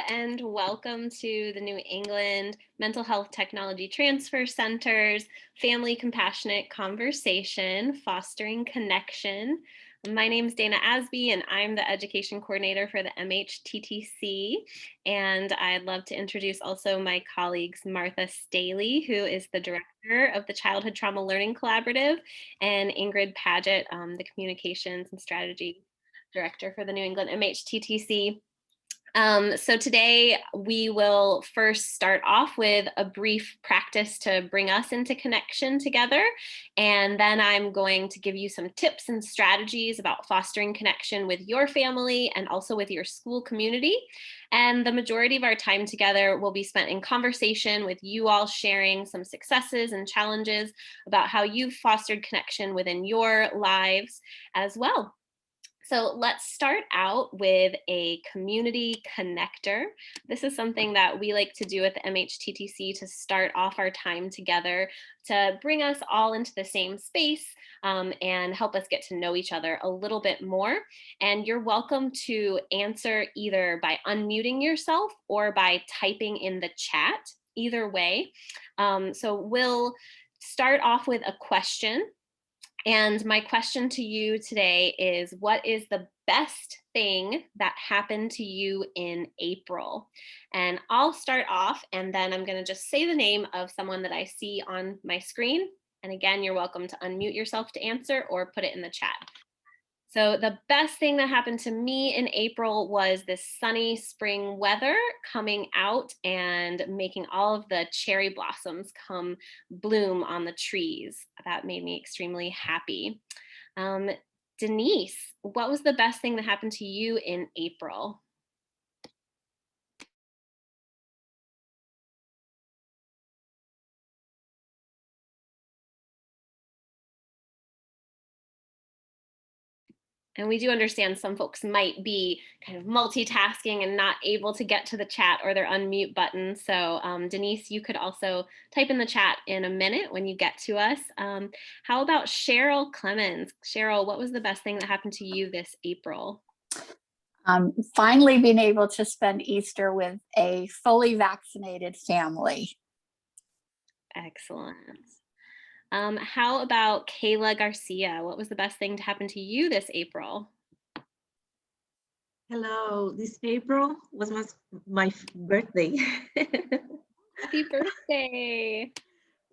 and welcome to the New England Mental Health Technology Transfer Center's Family Compassionate Conversation, Fostering Connection. My name is Dana Asby, and I'm the Education Coordinator for the MHTTC. And I'd love to introduce also my colleagues, Martha Staley, who is the Director of the Childhood Trauma Learning Collaborative, and Ingrid Paget, the Communications and Strategy Director for the New England MHTTC. So today we will first start off with a brief practice to bring us into connection together. And then I'm going to give you some tips and strategies about fostering connection with your family and also with your school community. And the majority of our time together will be spent in conversation with you all sharing some successes and challenges about how you've fostered connection within your lives as well. So let's start out with a community connector. This is something that we like to do at the MHTTC to start off our time together to bring us all into the same space and help us get to know each other a little bit more. And you're welcome to answer either by unmuting yourself or by typing in the chat, either way. So we'll start off with a question. And my question to you today is, what is the best thing that happened to you in April? And I'll start off, and then I'm going to just say the name of someone that I see on my screen. And again, you're welcome to unmute yourself to answer or put it in the chat. So the best thing that happened to me in April was this sunny spring weather coming out and making all of the cherry blossoms come bloom on the trees. That made me extremely happy. Denise, what was the best thing that happened to you in April? And we do understand some folks might be kind of multitasking and not able to get to the chat or their unmute button. So Denise, you could also type in the chat in a minute when you get to us. How about Cheryl Clemens? Cheryl, what was the best thing that happened to you this April? Finally being able to spend Easter with a fully vaccinated family. Excellent. How about Kayla Garcia? What was the best thing to happen to you this April? Hello, this April was my birthday. Happy birthday.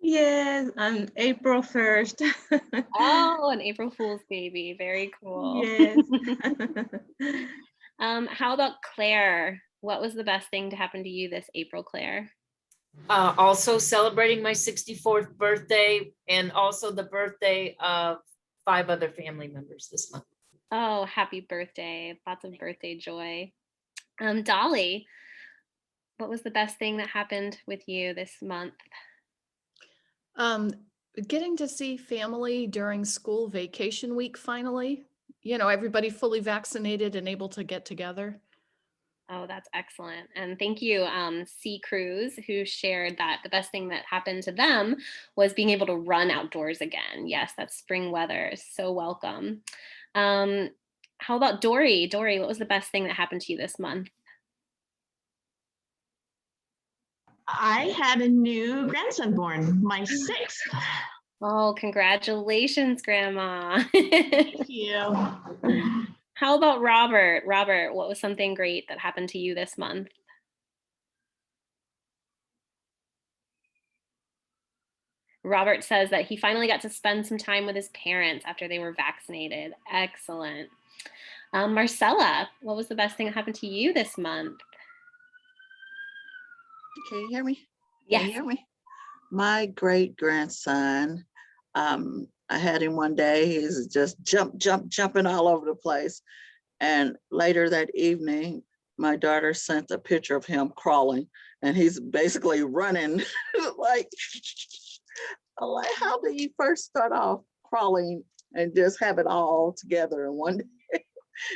Yes, on April 1st. Oh, an April Fool's baby. Very cool. Yes. How about Claire? What was the best thing to happen to you this April, Claire? Also celebrating my 64th birthday and also the birthday of 5 other family members this month. Oh, happy birthday. Lots of birthday joy. Dolly, what was the best thing that happened with you this month? Getting to see family during school vacation week finally. You know, everybody fully vaccinated and able to get together. Oh, that's excellent. And thank you, C. Cruz, who shared that the best thing that happened to them was being able to run outdoors again. Yes, that spring weather is so welcome. How about Dory? Dory, what was the best thing that happened to you this month? I had a new grandson born, my 6th. Oh, congratulations, Grandma. Thank you. How about Robert? Robert, what was something great that happened to you this month? Robert says that he finally got to spend some time with his parents after they were vaccinated. Excellent. Marcella, what was the best thing that happened to you this month? Can you hear me? Yes. Can you hear me? My great grandson, I had him one day, he's just jumping all over the place. And later that evening, my daughter sent a picture of him crawling and he's basically running like, how do you first start off crawling and just have it all together in one day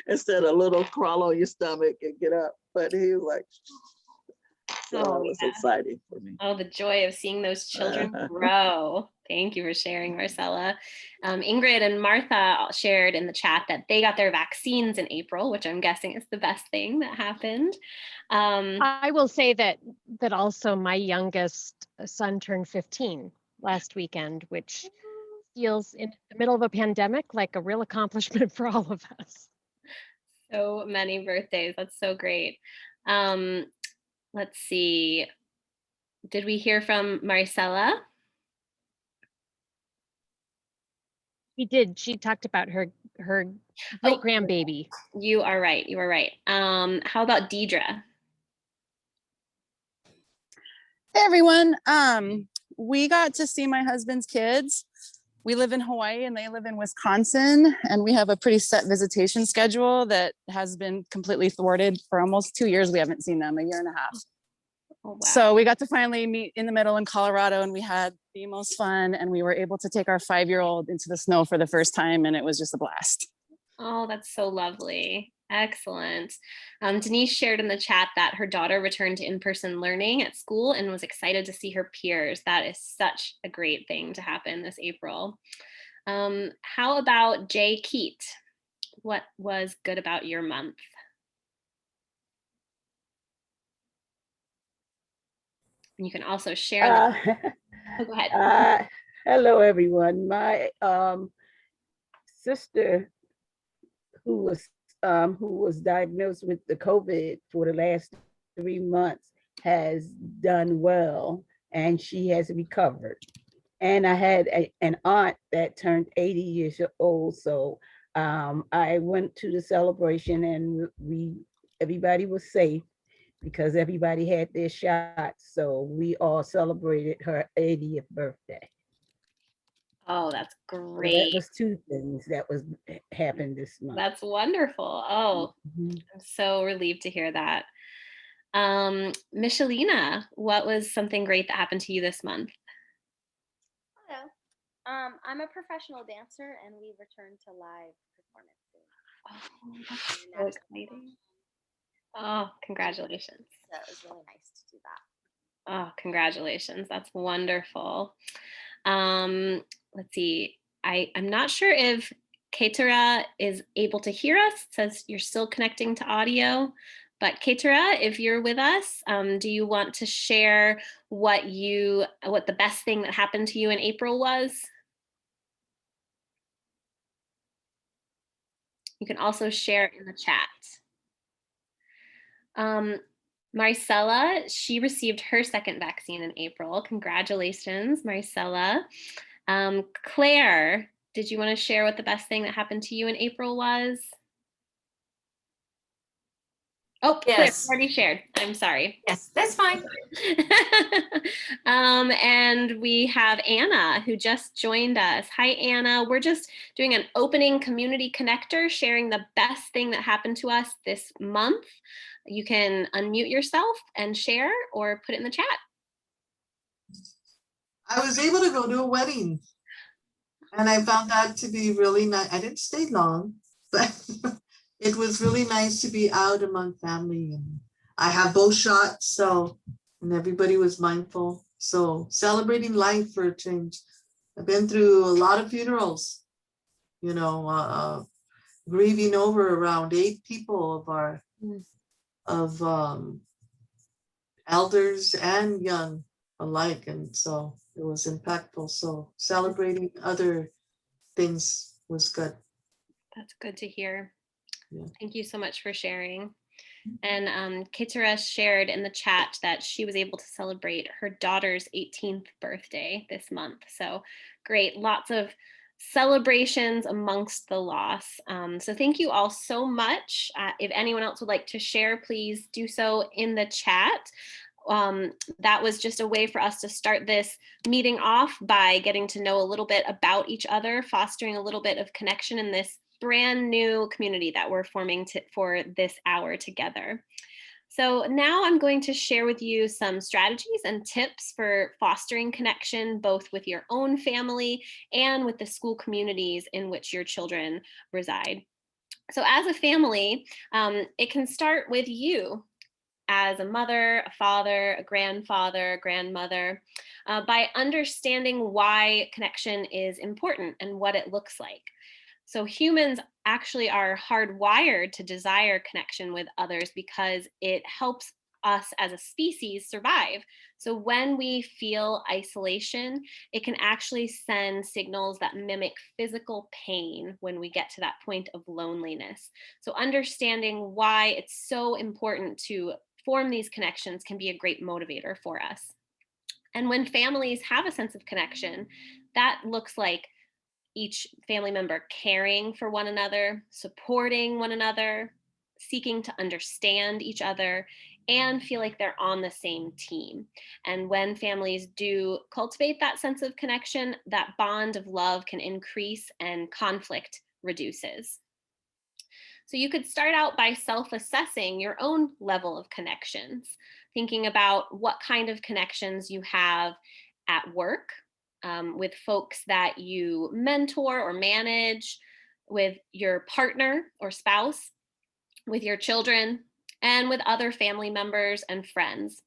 instead of a little crawl on your stomach and get up? But he was like, so it was exciting for me. Oh, the joy of seeing those children grow. Thank you for sharing, Marcella. Ingrid and Martha shared in the chat that they got their vaccines in April, which I'm guessing is the best thing that happened. I will say that also my youngest son turned 15 last weekend, which feels in the middle of a pandemic like a real accomplishment for all of us. So many birthdays. That's so great. Let's see. Did we hear from Maricela? She did. She talked about her great grandbaby. You are right. You are right. How about Deidre? Hey everyone. We got to see my husband's kids. We live in Hawaii and they live in Wisconsin, and we have a pretty set visitation schedule that has been completely thwarted for almost 2 years. We haven't seen them, a year and a half. Oh, wow. So we got to finally meet in the middle in Colorado, and we had the most fun, and we were able to take our 5-year-old into the snow for the first time, and it was just a blast. Oh, that's so lovely. Excellent. Denise shared in the chat that her daughter returned to in-person learning at school and was excited to see her peers. That is such a great thing to happen this April. How about Jay Keat? What was good about your month? And you can also share. Oh, go ahead. Hello, everyone. My sister, who was diagnosed with the COVID for the last 3 months, has done well, and she has recovered. And I had an aunt that turned 80 years old, so I went to the celebration, and everybody was safe because everybody had their shots. So we all celebrated her 80th birthday. Oh, that's So great. that was 2 things that happened this month. That's wonderful. Oh, I'm so relieved to hear that. Michelina, what was something great that happened to you this month? Hello. I'm a professional dancer, and we returned to live performances. Oh, that's so exciting. Oh, congratulations. So it was really nice to do that. Oh, congratulations. That's wonderful. Let's see. I'm not sure if Keitara is able to hear us. It says you're still connecting to audio. But Keitara, if you're with us, do you want to share what the best thing that happened to you in April was? You can also share in the chat. Maricela, she received her second vaccine in April. Congratulations, Maricela. Claire, did you want to share what the best thing that happened to you in April was? Oh, yes. Claire already shared. I'm sorry. Yes, that's fine. And we have Anna who just joined us. Hi, Anna. We're just doing an opening community connector, sharing the best thing that happened to us this month. You can unmute yourself and share or put it in the chat. I was able to go to a wedding, and I found that to be really nice. I didn't stay long, but it was really nice to be out among family, and I have both shots, and everybody was mindful. So celebrating life for a change. I've been through a lot of funerals, grieving over around 8 people of elders and young alike, and so it was impactful. So celebrating other things was good. That's good to hear. Yeah. Thank you so much for sharing. And Keitara shared in the chat that she was able to celebrate her daughter's 18th birthday this month. So great, lots of celebrations amongst the loss. So thank you all so much. If anyone else would like to share, please do so in the chat. That was just a way for us to start this meeting off by getting to know a little bit about each other, fostering a little bit of connection in this brand new community that we're forming for this hour together. So now I'm going to share with you some strategies and tips for fostering connection, both with your own family and with the school communities in which your children reside. So as a family, it can start with you as a mother, a father, a grandfather, grandmother, by understanding why connection is important and what it looks like. So humans actually are hardwired to desire connection with others because it helps us as a species survive. So when we feel isolation, it can actually send signals that mimic physical pain when we get to that point of loneliness. So understanding why it's so important to form these connections can be a great motivator for us. And when families have a sense of connection, that looks like each family member caring for one another, supporting one another, seeking to understand each other, and feel like they're on the same team. And when families do cultivate that sense of connection, that bond of love can increase and conflict reduces. So you could start out by self-assessing your own level of connections, thinking about what kind of connections you have at work, with folks that you mentor or manage, with your partner or spouse, with your children, and with other family members and friends.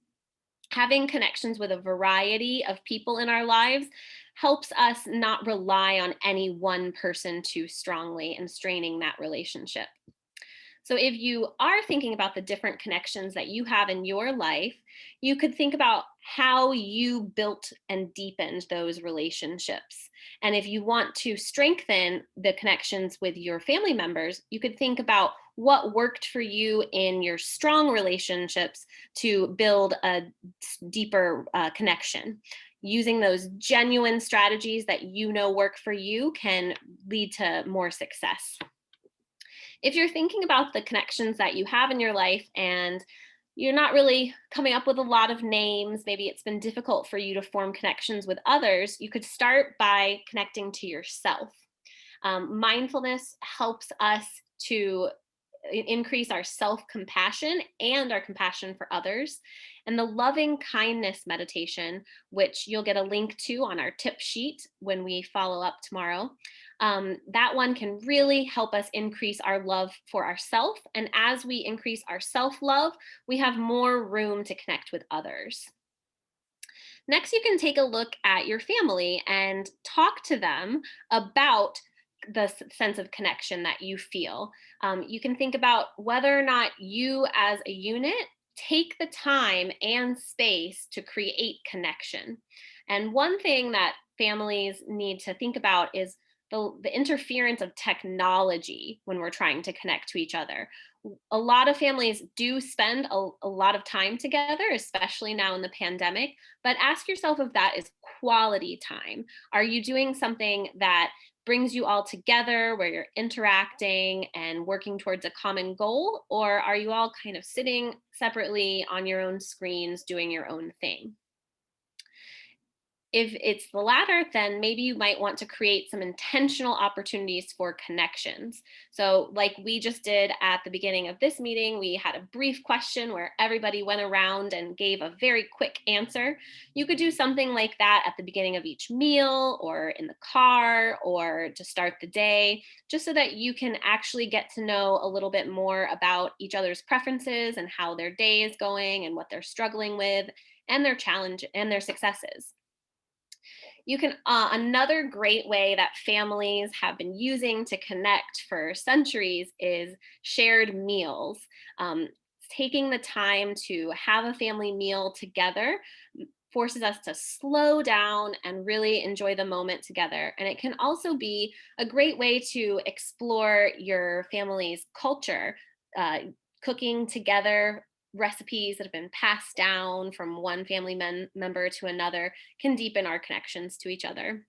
Having connections with a variety of people in our lives helps us not rely on any one person too strongly and straining that relationship. So if you are thinking about the different connections that you have in your life, you could think about how you built and deepened those relationships. And if you want to strengthen the connections with your family members, you could think about what worked for you in your strong relationships to build a deeper connection. Using those genuine strategies that you know work for you can lead to more success. If you're thinking about the connections that you have in your life and you're not really coming up with a lot of names, maybe it's been difficult for you to form connections with others, you could start by connecting to yourself. Mindfulness helps us to increase our self-compassion and our compassion for others. And the loving kindness meditation, which you'll get a link to on our tip sheet when we follow up tomorrow, that one can really help us increase our love for ourselves. And as we increase our self-love, we have more room to connect with others. Next, you can take a look at your family and talk to them about the sense of connection that you feel. You can think about whether or not you as a unit take the time and space to create connection. And one thing that families need to think about is the interference of technology when we're trying to connect to each other. A lot of families do spend a lot of time together, especially now in the pandemic, but ask yourself if that is quality time. Are you doing something that brings you all together where you're interacting and working towards a common goal? Or are you all kind of sitting separately on your own screens doing your own thing? If it's the latter, then maybe you might want to create some intentional opportunities for connections. So like we just did at the beginning of this meeting, we had a brief question where everybody went around and gave a very quick answer. You could do something like that at the beginning of each meal or in the car or to start the day, just so that you can actually get to know a little bit more about each other's preferences and how their day is going and what they're struggling with and their challenge and their successes. You can, another great way that families have been using to connect for centuries is shared meals. Taking the time to have a family meal together forces us to slow down and really enjoy the moment together. And it can also be a great way to explore your family's culture, cooking together recipes that have been passed down from one family member to another can deepen our connections to each other.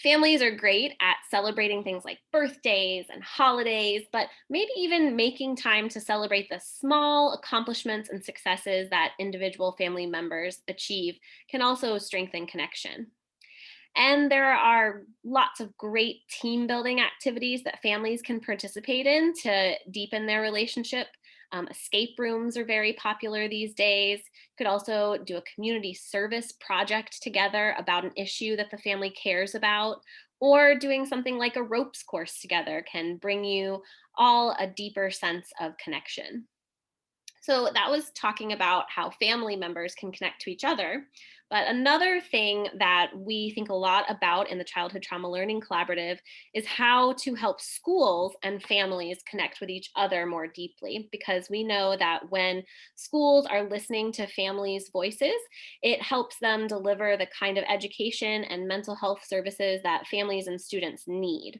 Families are great at celebrating things like birthdays and holidays, but maybe even making time to celebrate the small accomplishments and successes that individual family members achieve can also strengthen connection. And there are lots of great team building activities that families can participate in to deepen their relationship. Escape rooms are very popular these days. You could also do a community service project together about an issue that the family cares about, or doing something like a ropes course together can bring you all a deeper sense of connection. So that was talking about how family members can connect to each other. But another thing that we think a lot about in the Childhood Trauma Learning Collaborative is how to help schools and families connect with each other more deeply, because we know that when schools are listening to families' voices, it helps them deliver the kind of education and mental health services that families and students need.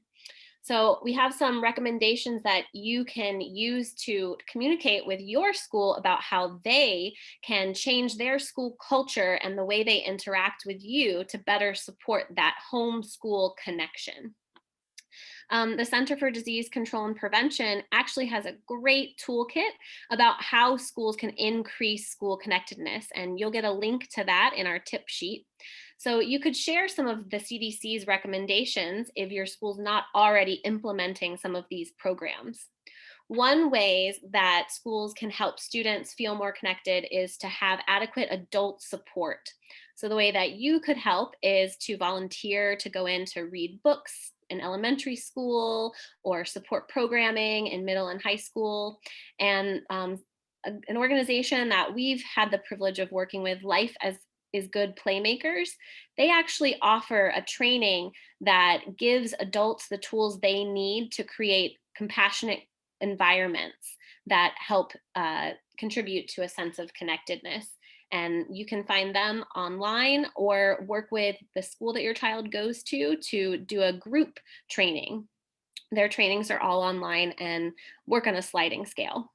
So we have some recommendations that you can use to communicate with your school about how they can change their school culture and the way they interact with you to better support that home-school connection. The Center for Disease Control and Prevention actually has a great toolkit about how schools can increase school connectedness, and you'll get a link to that in our tip sheet. So you could share some of the CDC's recommendations if your school's not already implementing some of these programs. One way that schools can help students feel more connected is to have adequate adult support. So the way that you could help is to volunteer to go in to read books in elementary school or support programming in middle and high school. And an organization that we've had the privilege of working with, Life as is Good Playmakers, they actually offer a training that gives adults the tools they need to create compassionate environments that help contribute to a sense of connectedness. And you can find them online or work with the school that your child goes to do a group training. Their trainings are all online and work on a sliding scale.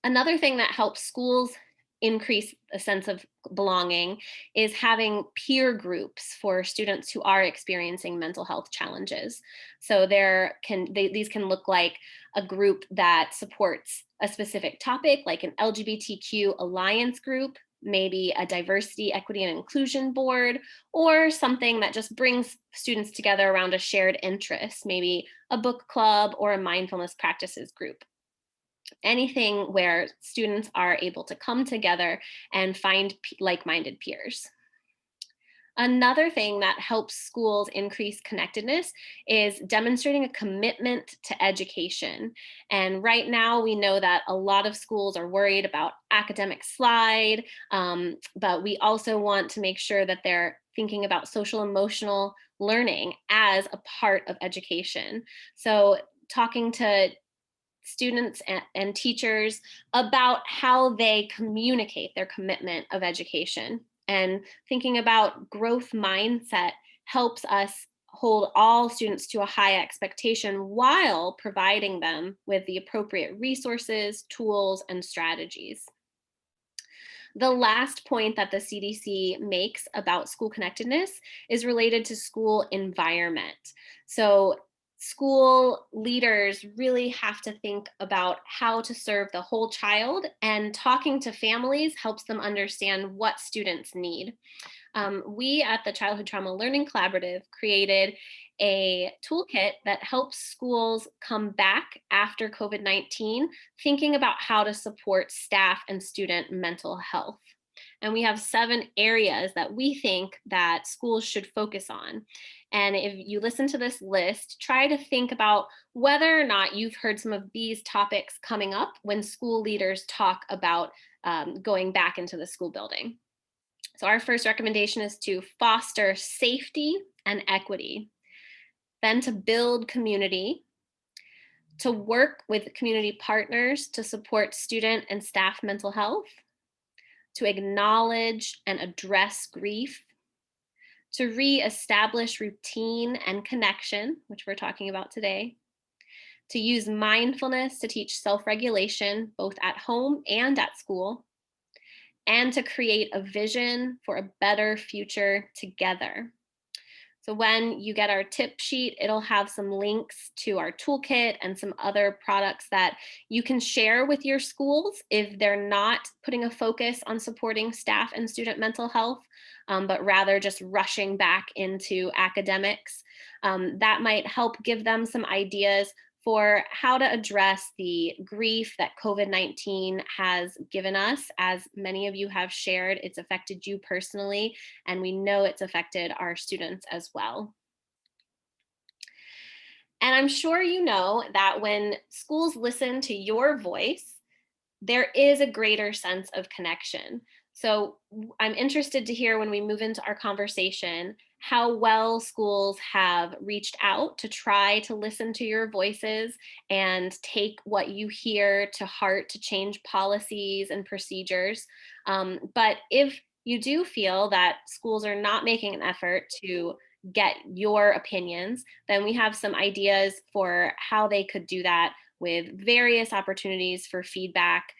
Another thing that helps schools increase a sense of belonging is having peer groups for students who are experiencing mental health challenges. So these can look like a group that supports a specific topic, like an LGBTQ alliance group, maybe a diversity, equity, and inclusion board, or something that just brings students together around a shared interest, maybe a book club or a mindfulness practices group. Anything where students are able to come together and find like-minded peers. Another thing that helps schools increase connectedness is demonstrating a commitment to education. And right now we know that a lot of schools are worried about academic slide, but we also want to make sure that they're thinking about social emotional learning as a part of education. So talking to students and teachers about how they communicate their commitment of education, and thinking about growth mindset helps us hold all students to a high expectation while providing them with the appropriate resources, tools, and strategies. The last point that the CDC makes about school connectedness is related to school environment. So school leaders really have to think about how to serve the whole child, and talking to families helps them understand what students need. We at the Childhood Trauma Learning Collaborative created a toolkit that helps schools come back after COVID-19, thinking about how to support staff and student mental health. And we have 7 areas that we think that schools should focus on. And if you listen to this list, try to think about whether or not you've heard some of these topics coming up when school leaders talk about going back into the school building. So our first recommendation is to foster safety and equity, then to build community, to work with community partners to support student and staff mental health, to acknowledge and address grief, to reestablish routine and connection, which we're talking about today, to use mindfulness to teach self-regulation both at home and at school, and to create a vision for a better future together. So when you get our tip sheet, it'll have some links to our toolkit and some other products that you can share with your schools if they're not putting a focus on supporting staff and student mental health, but rather just rushing back into academics. That might help give them some ideas for how to address the grief that COVID-19 has given us. As many of you have shared, it's affected you personally, and we know it's affected our students as well. And I'm sure you know that when schools listen to your voice, there is a greater sense of connection. So I'm interested to hear, when we move into our conversation, how well schools have reached out to try to listen to your voices and take what you hear to heart to change policies and procedures. But if you do feel that schools are not making an effort to get your opinions, then we have some ideas for how they could do that, with various opportunities for feedback.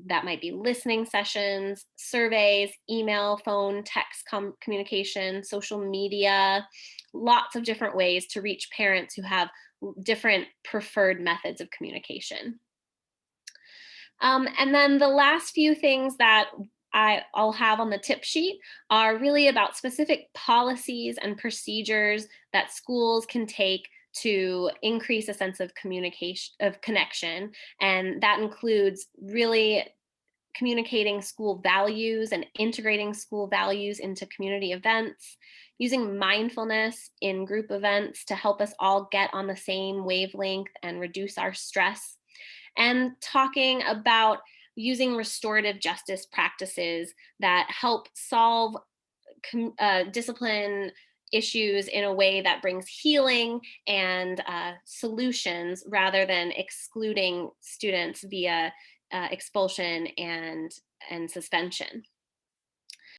That might be listening sessions, surveys, email, phone, text communication, social media, lots of different ways to reach parents who have different preferred methods of communication. And then the last few things that I'll have on the tip sheet are really about specific policies and procedures that schools can take to increase a sense of communication, of connection. And that includes really communicating school values and integrating school values into community events, using mindfulness in group events to help us all get on the same wavelength and reduce our stress, and talking about using restorative justice practices that help solve discipline issues in a way that brings healing and solutions, rather than excluding students via expulsion and suspension.